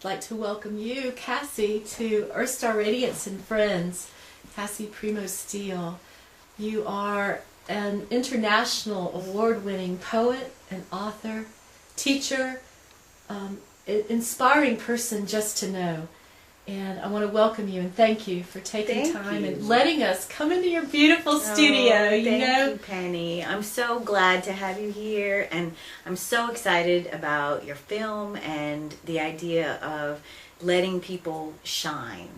I'd like to welcome you, Cassie, to Earthstar Radiance and Friends. Cassie Premo Steele. You are an international award-winning poet and author, teacher, inspiring person just to know. And I want to welcome you and thank you for taking time and letting us come into your beautiful studio. Thank you, Penny. I'm so glad to have you here, and I'm so excited about your film and the idea of letting people shine.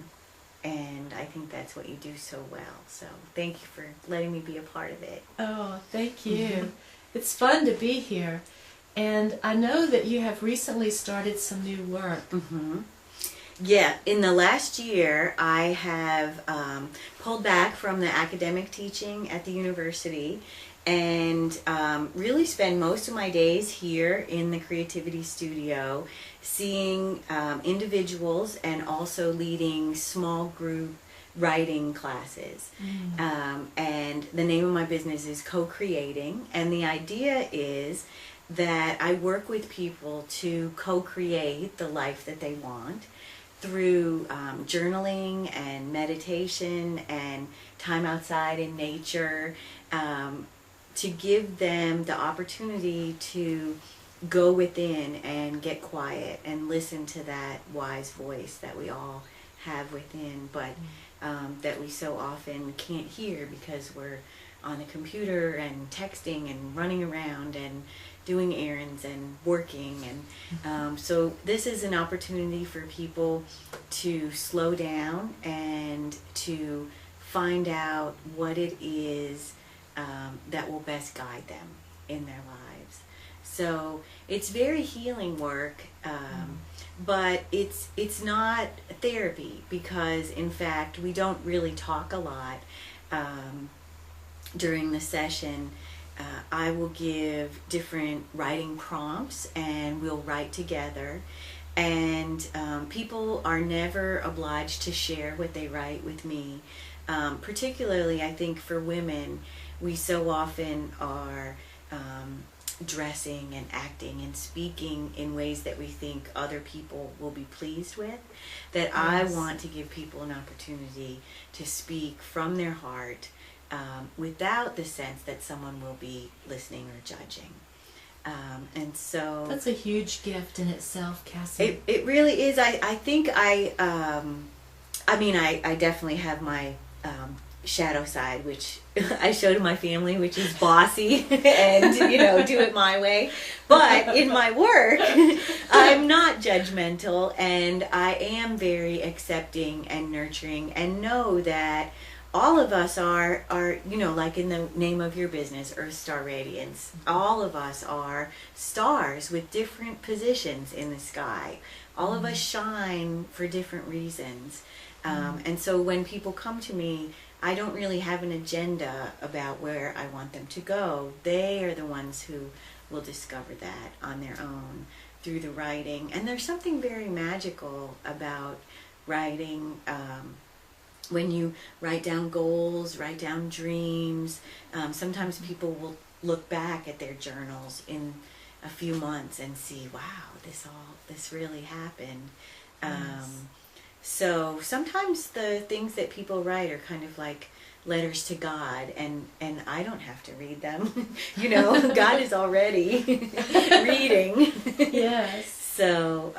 And I think that's what you do so well. So thank you for letting me be a part of it. Oh, thank you. It's fun to be here. And I know that you have recently started some new work. Yeah, in the last year, I have pulled back from the academic teaching at the university and really spend most of my days here in the creativity studio, seeing individuals and also leading small group writing classes. And the name of my business is Co-Creating, and the idea is that I work with people to co-create the life that they want through journaling and meditation and time outside in nature, to give them the opportunity to go within and get quiet and listen to that wise voice that we all have within, but that we so often can't hear because we're on the computer and texting and running around and doing errands and working. And so this is an opportunity for people to slow down and to find out what it is that will best guide them in their lives. So it's very healing work, but it's not therapy, because in fact we don't really talk a lot during the session. I will give different writing prompts and we'll write together, and people are never obliged to share what they write with me. Particularly, I think for women, we so often are dressing and acting and speaking in ways that we think other people will be pleased with, that yes. I want to give people an opportunity to speak from their heart, without the sense that someone will be listening or judging. And so that's a huge gift in itself, Cassie. It really is. I think I definitely have my shadow side, which I show to my family, which is bossy and, do it my way. But in my work, I'm not judgmental, and I am very accepting and nurturing, and know that all of us are, like in the name of your business, Earthstar Radiance, all of us are stars with different positions in the sky. All of us shine for different reasons. And so when people come to me, I don't really have an agenda about where I want them to go. They are the ones who will discover that on their own through the writing. And there's something very magical about writing. When you write down goals, write down dreams, sometimes people will look back at their journals in a few months and see, wow, this really happened. Yes. So sometimes the things that people write are kind of like letters to God, and I don't have to read them. God is already reading. Yes. So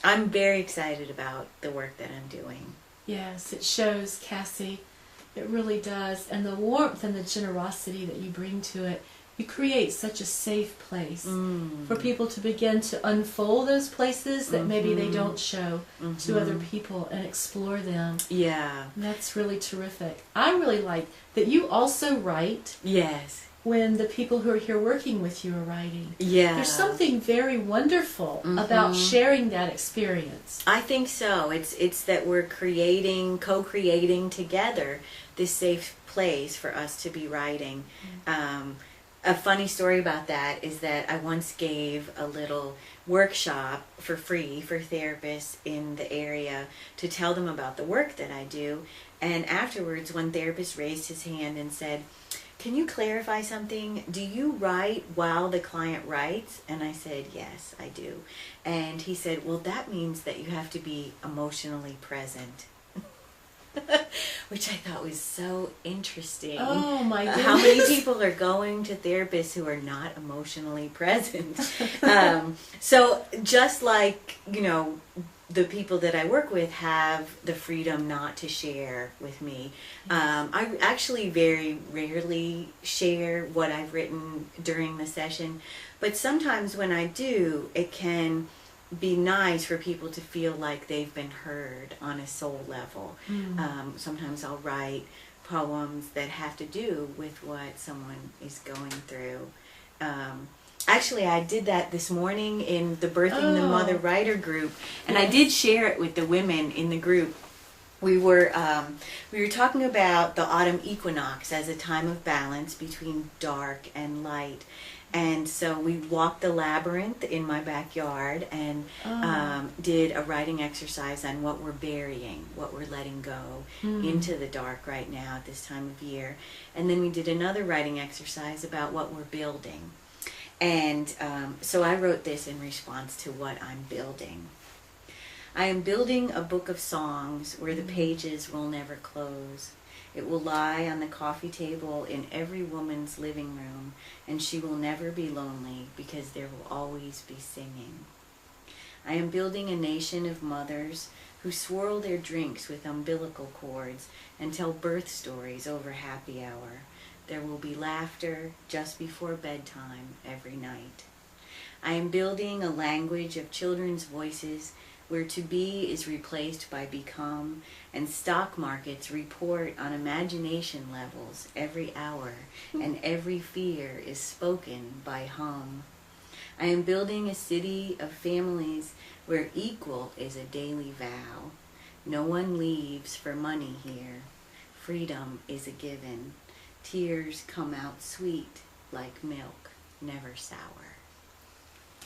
I'm very excited about the work that I'm doing. Yes, it shows, Cassie. It really does. And the warmth and the generosity that you bring to it, you create such a safe place for people to begin to unfold those places that maybe they don't show to other people and explore them. Yeah. And that's really terrific. I really like that you also write. Yes. When the people who are here working with you are writing. Yeah. There's something very wonderful about sharing that experience. I think so. It's that we're co-creating together this safe place for us to be writing. A funny story about that is that I once gave a little workshop for free for therapists in the area to tell them about the work that I do. And afterwards, one therapist raised his hand and said, can you clarify something? Do you write while the client writes? And I said, yes, I do. And he said, well, that means that you have to be emotionally present. Which I thought was so interesting. Oh my goodness. How many people are going to therapists who are not emotionally present? So just like, you know, the people that I work with have the freedom not to share with me. I actually very rarely share what I've written during the session, but sometimes when I do, it can be nice for people to feel like they've been heard on a soul level. Sometimes I'll write poems that have to do with what someone is going through. Actually, I did that this morning in the Birthing the Mother Writer group, and I did share it with the women in the group. We were talking about the autumn equinox as a time of balance between dark and light. And so we walked the labyrinth in my backyard and did a writing exercise on what we're burying, what we're letting go into the dark right now at this time of year. And then we did another writing exercise about what we're building. And so I wrote this in response to what I'm building. I am building a book of songs where the pages will never close. It will lie on the coffee table in every woman's living room, and she will never be lonely because there will always be singing. I am building a nation of mothers who swirl their drinks with umbilical cords and tell birth stories over happy hour. There will be laughter just before bedtime every night. I am building a language of children's voices where to be is replaced by become, and stock markets report on imagination levels every hour, and every fear is spoken by hum. I am building a city of families where equal is a daily vow. No one leaves for money here. Freedom is a given. Tears come out sweet like milk, never sour.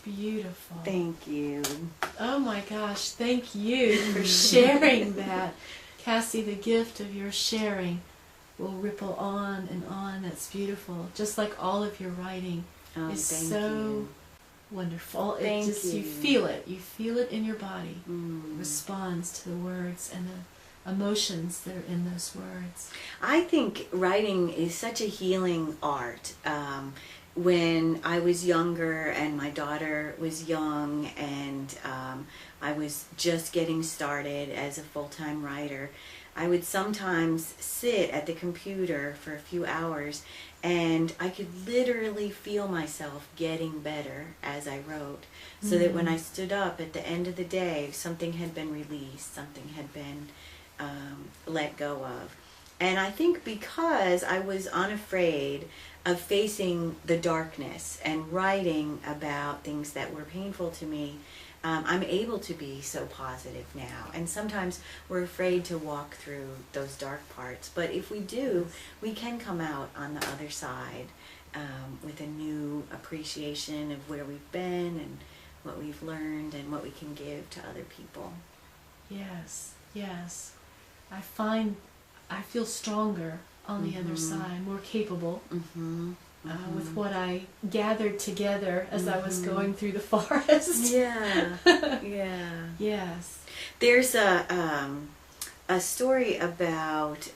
Beautiful. Thank you. Oh my gosh, thank you for sharing that. Cassie, the gift of your sharing will ripple on and on. That's beautiful. Just like all of your writing is so wonderful. Thank you. You feel it. You feel it in your body. It responds to the words and the emotions that are in those words. I think writing is such a healing art. When I was younger and my daughter was young and I was just getting started as a full-time writer, I would sometimes sit at the computer for a few hours and I could literally feel myself getting better as I wrote, so that when I stood up at the end of the day, something had been released, something had been let go of. And I think because I was unafraid of facing the darkness and writing about things that were painful to me, I'm able to be so positive now. And sometimes we're afraid to walk through those dark parts. But if we do, we can come out on the other side with a new appreciation of where we've been and what we've learned and what we can give to other people. Yes, yes. I feel stronger on the other side, more capable with what I gathered together as I was going through the forest. Yeah, yeah. Yes. There's a story about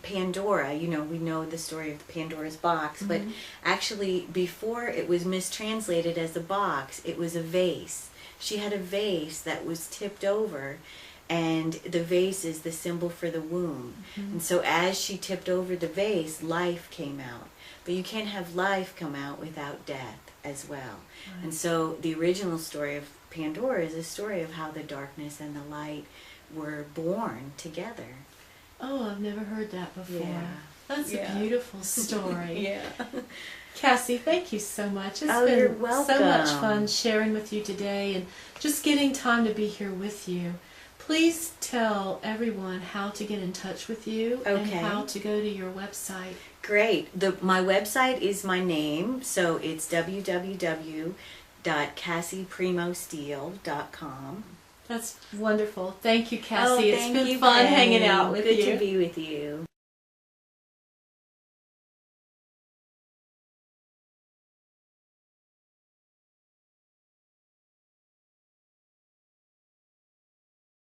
Pandora. You know, we know the story of Pandora's box, but actually before it was mistranslated as a box, it was a vase. She had a vase that was tipped over, and the vase is the symbol for the womb. And so as she tipped over the vase, life came out. But you can't have life come out without death as well. Right. And so the original story of Pandora is a story of how the darkness and the light were born together. Oh, I've never heard that before. Yeah. That's a beautiful story. Yeah. Cassie, thank you so much. It's you're been welcome. so much fun sharing with you today and just getting time to be here with you. Please tell everyone how to get in touch with you and how to go to your website. Great. My website is my name, so it's www.cassiepremosteel.com. That's wonderful. Thank you, Cassie. It's been you, fun Penny. hanging out with you. Good to be with you.